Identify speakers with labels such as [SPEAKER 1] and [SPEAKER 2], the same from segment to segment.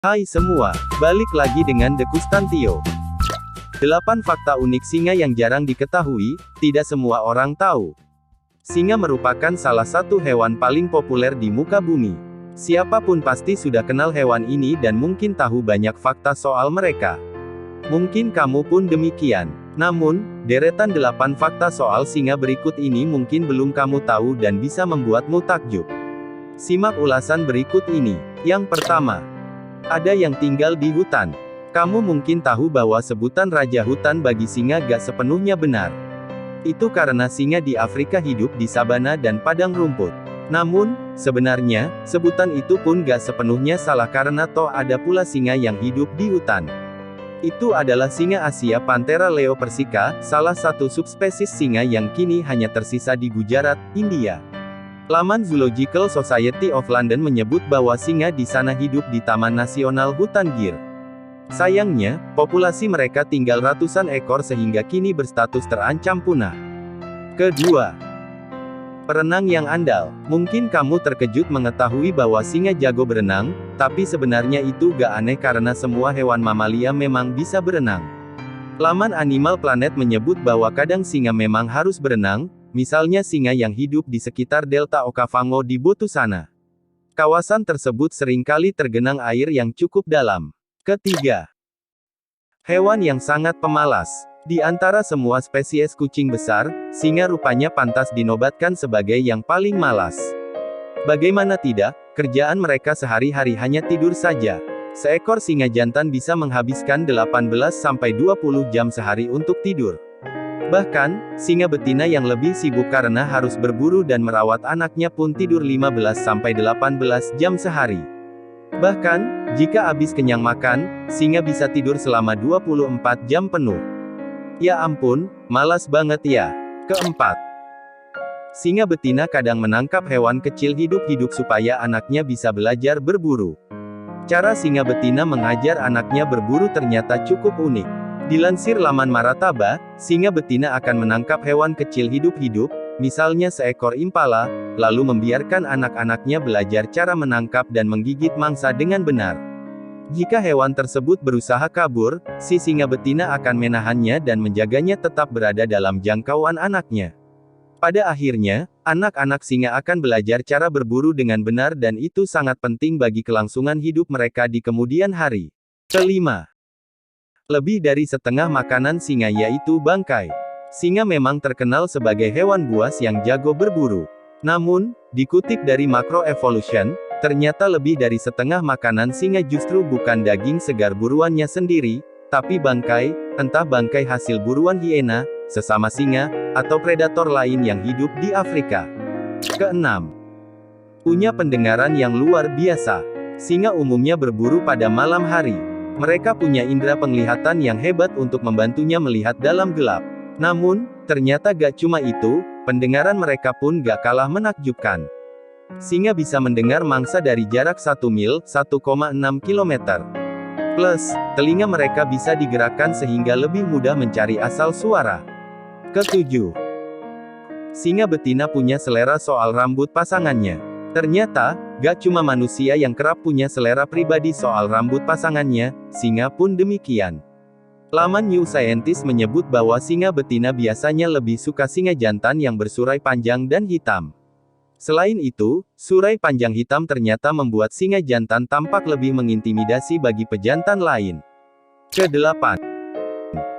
[SPEAKER 1] Hai semua, balik lagi dengan The Kustantio. 8 fakta unik singa yang jarang diketahui, tidak semua orang tahu. Singa merupakan salah satu hewan paling populer di muka bumi. Siapapun pasti sudah kenal hewan ini dan mungkin tahu banyak fakta soal mereka. Mungkin kamu pun demikian. Namun, deretan 8 fakta soal singa berikut ini mungkin belum kamu tahu dan bisa membuatmu takjub. Simak ulasan berikut ini. Yang pertama, ada yang tinggal di hutan. Kamu mungkin tahu bahwa sebutan raja hutan bagi singa gak sepenuhnya benar. Itu karena singa di Afrika hidup di sabana dan padang rumput. Namun, sebenarnya, sebutan itu pun gak sepenuhnya salah karena toh ada pula singa yang hidup di hutan. Itu adalah singa Asia Panthera leo persica, salah satu subspesies singa yang kini hanya tersisa di Gujarat, India. Laman Zoological Society of London menyebut bahwa singa di sana hidup di Taman Nasional Hutan Gir. Sayangnya, populasi mereka tinggal ratusan ekor sehingga kini berstatus terancam punah. Kedua, perenang yang andal. Mungkin kamu terkejut mengetahui bahwa singa jago berenang, tapi sebenarnya itu gak aneh karena semua hewan mamalia memang bisa berenang. Laman Animal Planet menyebut bahwa kadang singa memang harus berenang, misalnya singa yang hidup di sekitar Delta Okavango di Botswana. Kawasan tersebut seringkali tergenang air yang cukup dalam. Ketiga, hewan yang sangat pemalas. Di antara semua spesies kucing besar, singa rupanya pantas dinobatkan sebagai yang paling malas. Bagaimana tidak, kerjaan mereka sehari-hari hanya tidur saja. Seekor singa jantan bisa menghabiskan 18-20 jam sehari untuk tidur. Bahkan, singa betina yang lebih sibuk karena harus berburu dan merawat anaknya pun tidur 15-18 jam sehari. Bahkan, jika habis kenyang makan, singa bisa tidur selama 24 jam penuh. Ya ampun, malas banget ya. Keempat, singa betina kadang menangkap hewan kecil hidup-hidup supaya anaknya bisa belajar berburu. Cara singa betina mengajar anaknya berburu ternyata cukup unik. Dilansir laman Marataba, singa betina akan menangkap hewan kecil hidup-hidup, misalnya seekor impala, lalu membiarkan anak-anaknya belajar cara menangkap dan menggigit mangsa dengan benar. Jika hewan tersebut berusaha kabur, si singa betina akan menahannya dan menjaganya tetap berada dalam jangkauan anaknya. Pada akhirnya, anak-anak singa akan belajar cara berburu dengan benar dan itu sangat penting bagi kelangsungan hidup mereka di kemudian hari. Kelima, lebih dari setengah makanan singa yaitu bangkai. Singa memang terkenal sebagai hewan buas yang jago berburu. Namun, dikutip dari Macroevolution, ternyata lebih dari setengah makanan singa justru bukan daging segar buruannya sendiri, tapi bangkai, entah bangkai hasil buruan hiena, sesama singa, atau predator lain yang hidup di Afrika. Keenam, punya pendengaran yang luar biasa. Singa umumnya berburu pada malam hari. Mereka punya indera penglihatan yang hebat untuk membantunya melihat dalam gelap. Namun, ternyata gak cuma itu, pendengaran mereka pun gak kalah menakjubkan. Singa bisa mendengar mangsa dari jarak 1 mil, 1,6 km. Plus, telinga mereka bisa digerakkan sehingga lebih mudah mencari asal suara. Ketujuh, singa betina punya selera soal rambut pasangannya. Ternyata, gak cuma manusia yang kerap punya selera pribadi soal rambut pasangannya, singa pun demikian. Laman New Scientist menyebut bahwa singa betina biasanya lebih suka singa jantan yang bersurai panjang dan hitam. Selain itu, surai panjang hitam ternyata membuat singa jantan tampak lebih mengintimidasi bagi pejantan lain. Kedelapan,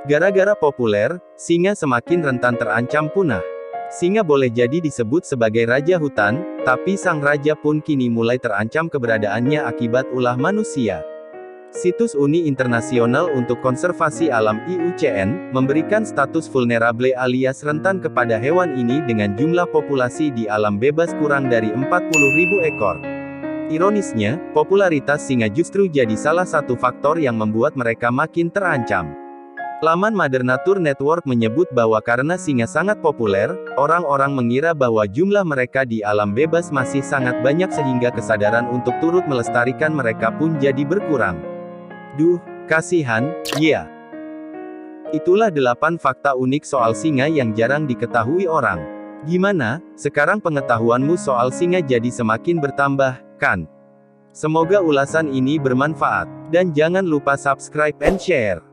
[SPEAKER 1] gara-gara populer, singa semakin rentan terancam punah. Singa boleh jadi disebut sebagai raja hutan, tapi sang raja pun kini mulai terancam keberadaannya akibat ulah manusia. Situs Uni Internasional untuk Konservasi Alam IUCN, memberikan status vulnerable alias rentan kepada hewan ini dengan jumlah populasi di alam bebas kurang dari 40.000 ekor. Ironisnya, popularitas singa justru jadi salah satu faktor yang membuat mereka makin terancam. Laman Mother Nature Network menyebut bahwa karena singa sangat populer, orang-orang mengira bahwa jumlah mereka di alam bebas masih sangat banyak sehingga kesadaran untuk turut melestarikan mereka pun jadi berkurang. Duh, kasihan, ya. Itulah 8 fakta unik soal singa yang jarang diketahui orang. Gimana, sekarang pengetahuanmu soal singa jadi semakin bertambah, kan? Semoga ulasan ini bermanfaat. Dan jangan lupa subscribe and share.